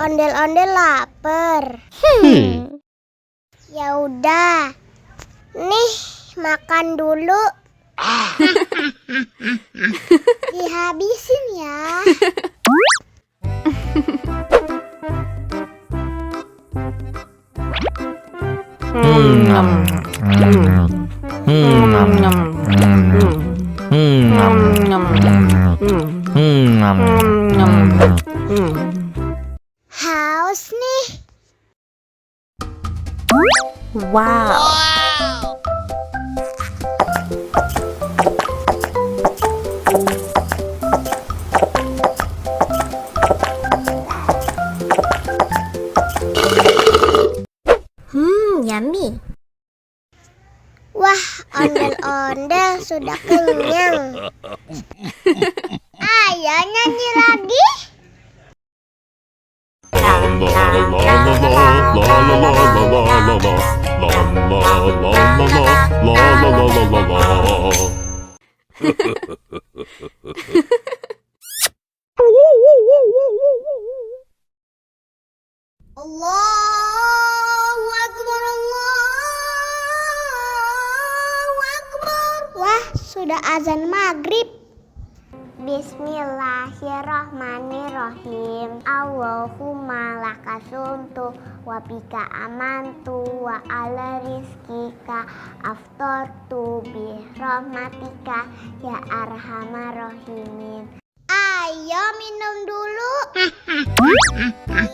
Ondel-ondel lapar. Ya udah. Nih, makan dulu. Dihabisin ya. Haus nih. Wow. Yummy. Wah, ondel-ondel sudah kenyang. Ayo nyanyi lagi. Allahu Akbar, Allahu Akbar. Wah, sudah azan maghrib. Bismillahirrahmanirrahim. Allahumma lakasumtu wa bika amantu wa ala rizkika aftartu bi rahmatika ya arhamar rahimin. Ayo minum dulu.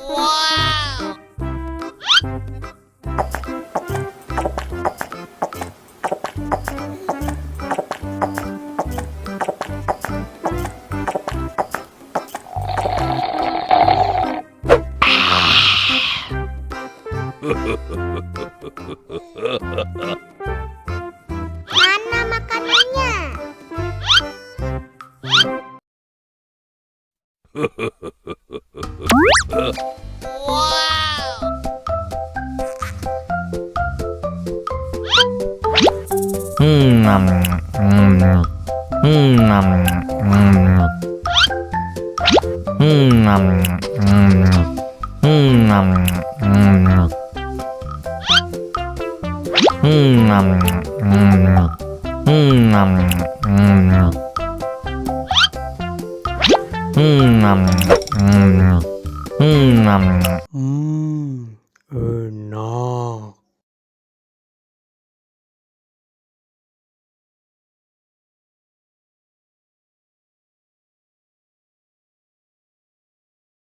Wow. Mana makanannya?